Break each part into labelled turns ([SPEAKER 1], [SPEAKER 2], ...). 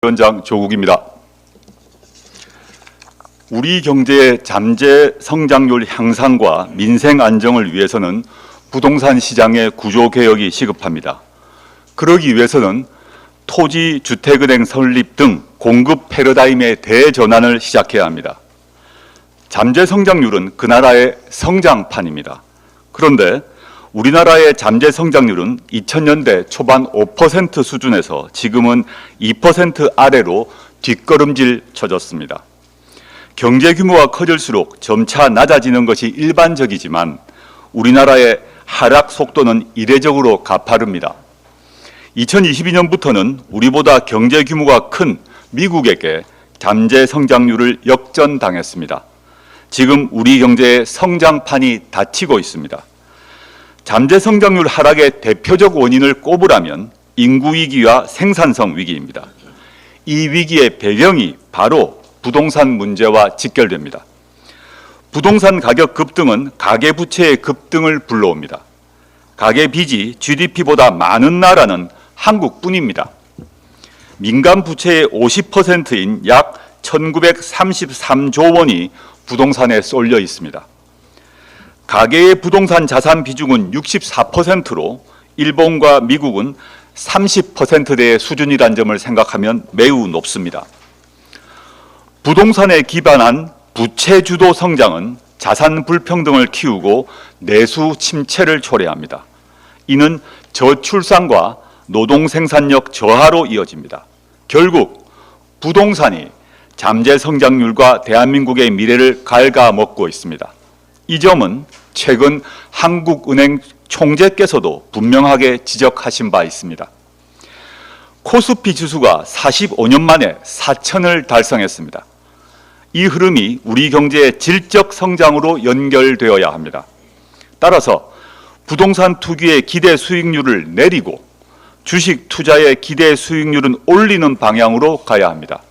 [SPEAKER 1] 위원장 조국입니다. 우리 경제의 잠재 성장률 향상과 민생 안정을 위해서는 부동산 시장의 구조 개혁이 시급합니다. 그러기 위해서는 토지, 주택은행 설립 등 공급 패러다임의 대전환을 시작해야 합니다. 잠재 성장률은 그 나라의 성장판입니다. 그런데 우리나라의 잠재 성장률은 2000년대 초반 5% 수준에서 지금은 2% 아래로 뒷걸음질 쳐졌습니다. 경제 규모가 커질수록 점차 낮아지는 것이 일반적이지만 우리나라의 하락 속도는 이례적으로 가파릅니다. 2022년부터는 우리보다 경제 규모가 큰 미국에게 잠재 성장률을 역전당했습니다. 지금 우리 경제의 성장판이 닫히고 있습니다. 잠재 성장률 하락의 대표적 원인을 꼽으라면 인구 위기와 생산성 위기입니다. 이 위기의 배경이 바로 부동산 문제와 직결됩니다. 부동산 가격 급등은 가계부채의 급등을 불러옵니다. 가계빚이 GDP보다 많은 나라는 한국뿐입니다. 민간 부채의 50%인 약 1933조 원이 부동산에 쏠려 있습니다. 가계의 부동산 자산 비중은 64%로 일본과 미국은 30%대의 수준이란 점을 생각하면 매우 높습니다. 부동산에 기반한 부채 주도 성장은 자산 불평등을 키우고 내수 침체를 초래합니다. 이는 저출산과 노동 생산력 저하로 이어집니다. 결국 부동산이 잠재 성장률과 대한민국의 미래를 갉아먹고 있습니다. 이 점은 최근 한국은행 총재께서도 분명하게 지적하신 바 있습니다. 코스피 지수가 45년 만에 4,000을 달성했습니다. 이 흐름이 우리 경제의 질적 성장으로 연결되어야 합니다. 따라서 부동산 투기의 기대 수익률을 내리고 주식 투자의 기대 수익률은 올리는 방향으로 가야 합니다.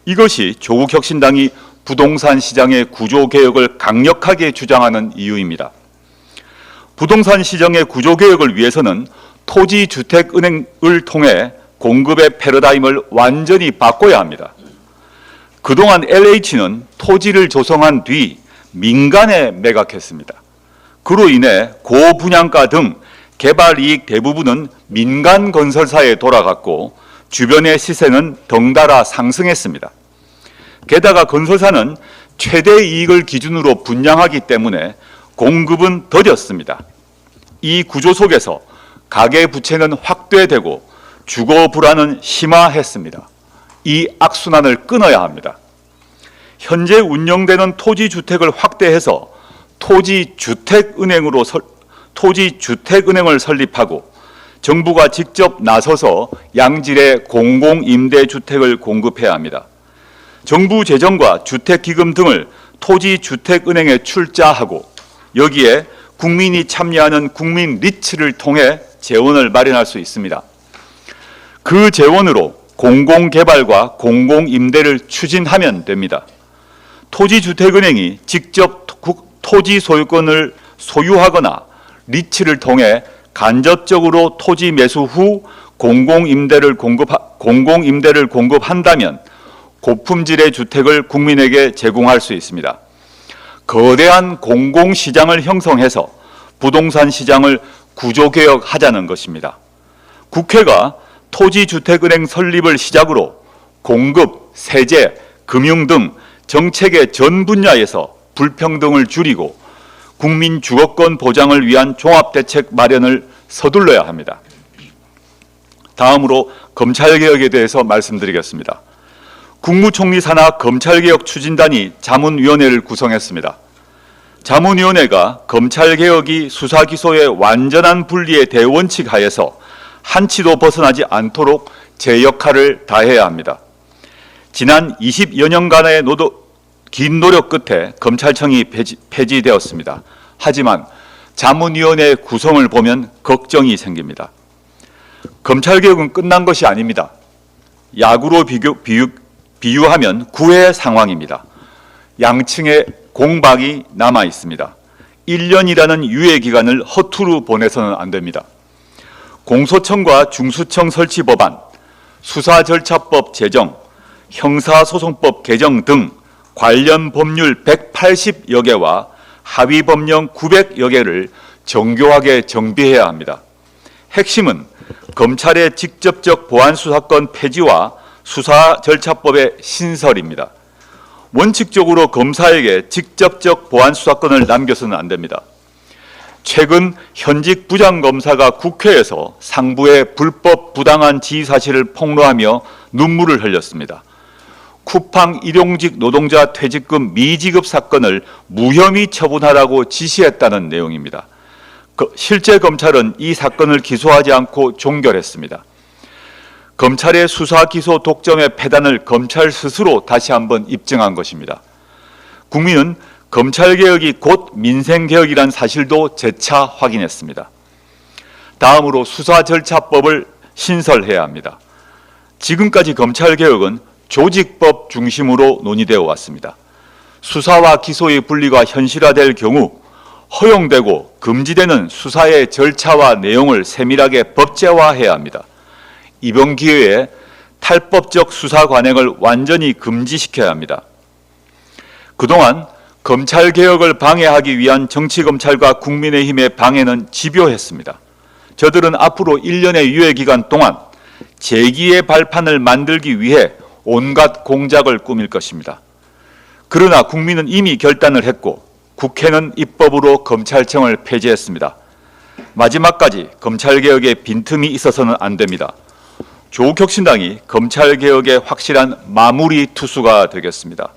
[SPEAKER 1] 이것이 조국혁신당이 부동산 시장의 구조 개혁을 강력하게 주장하는 이유입니다. 부동산 시장의 구조 개혁을 위해서는 토지주택은행을 통해 공급의 패러다임을 완전히 바꿔야 합니다. 그동안 LH는 토지를 조성한 뒤 민간에 매각했습니다. 그로 인해 고분양가 등 개발 이익 대부분은 민간 건설사에 돌아갔고 주변의 시세는 덩달아 상승했습니다. 게다가 건설사는 최대 이익을 기준으로 분양하기 때문에 공급은 더뎠습니다. 이 구조 속에서 가계부채는 확대되고 주거 불안은 심화했습니다. 이 악순환을 끊어야 합니다. 현재 운영되는 토지주택을 확대해서 토지주택은행을 설립하고 정부가 직접 나서서 양질의 공공임대주택을 공급해야 합니다. 정부 재정과 주택기금 등을 토지주택은행에 출자하고 여기에 국민이 참여하는 국민 리츠를 통해 재원을 마련할 수 있습니다. 그 재원으로 공공개발과 공공임대를 추진하면 됩니다. 토지주택은행이 직접 토지 소유권을 소유하거나 리츠를 통해 간접적으로 토지 매수 후 공공임대를 공급한다면 고품질의 주택을 국민에게 제공할 수 있습니다. 거대한 공공시장을 형성해서 부동산 시장을 구조개혁하자는 것입니다. 국회가 토지주택은행 설립을 시작으로 공급, 세제, 금융 등 정책의 전 분야에서 불평등을 줄이고 국민 주거권 보장을 위한 종합대책 마련을 서둘러야 합니다. 다음으로 검찰개혁에 대해서 말씀드리겠습니다. 국무총리 산하 검찰개혁 추진단이 자문위원회를 구성했습니다. 자문위원회가 검찰개혁이 수사기소의 완전한 분리의 대원칙 하에서 한치도 벗어나지 않도록 제 역할을 다해야 합니다. 지난 20여 년간의 긴 노력 끝에 검찰청이 폐지되었습니다. 하지만 자문위원회 구성을 보면 걱정이 생깁니다. 검찰개혁은 끝난 것이 아닙니다. 야구로 비유하면 9회 상황입니다. 양층의 공박이 남아 있습니다. 1년이라는 유예 기간을 허투루 보내서는 안 됩니다. 공소청과 중수청 설치 법안, 수사절차법 제정, 형사소송법 개정 등 관련 법률 180여 개와 하위 법령 900여 개를 정교하게 정비해야 합니다. 핵심은 검찰의 직접적 보안수사권 폐지와 수사절차법의 신설입니다. 원칙적으로 검사에게 직접적 보안수사권을 남겨서는 안 됩니다. 최근 현직 부장검사가 국회에서 상부의 불법 부당한 지휘 사실을 폭로하며 눈물을 흘렸습니다. 쿠팡 일용직 노동자 퇴직금 미지급 사건을 무혐의 처분하라고 지시했다는 내용입니다. 실제 검찰은 이 사건을 기소하지 않고 종결했습니다. 검찰의 수사 기소 독점의 폐단을 검찰 스스로 다시 한번 입증한 것입니다. 국민은 검찰개혁이 곧 민생개혁이란 사실도 재차 확인했습니다. 다음으로 수사절차법을 신설해야 합니다. 지금까지 검찰개혁은 조직법 중심으로 논의되어 왔습니다. 수사와 기소의 분리가 현실화될 경우 허용되고 금지되는 수사의 절차와 내용을 세밀하게 법제화해야 합니다. 이번 기회에 탈법적 수사 관행을 완전히 금지시켜야 합니다. 그동안 검찰개혁을 방해하기 위한 정치검찰과 국민의힘의 방해는 집요했습니다. 저들은 앞으로 1년의 유예기간 동안 재기의 발판을 만들기 위해 온갖 공작을 꾸밀 것입니다. 그러나 국민은 이미 결단을 했고 국회는 입법으로 검찰청을 폐지했습니다. 마지막까지 검찰개혁에 빈틈이 있어서는 안 됩니다. 조국혁신당이 검찰개혁의 확실한 마무리 투수가 되겠습니다.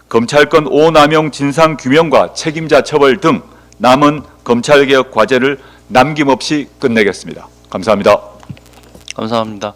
[SPEAKER 1] 검찰권 오남용 진상규명과 책임자 처벌 등 남은 검찰개혁 과제를 남김없이 끝내겠습니다. 감사합니다.
[SPEAKER 2] 감사합니다.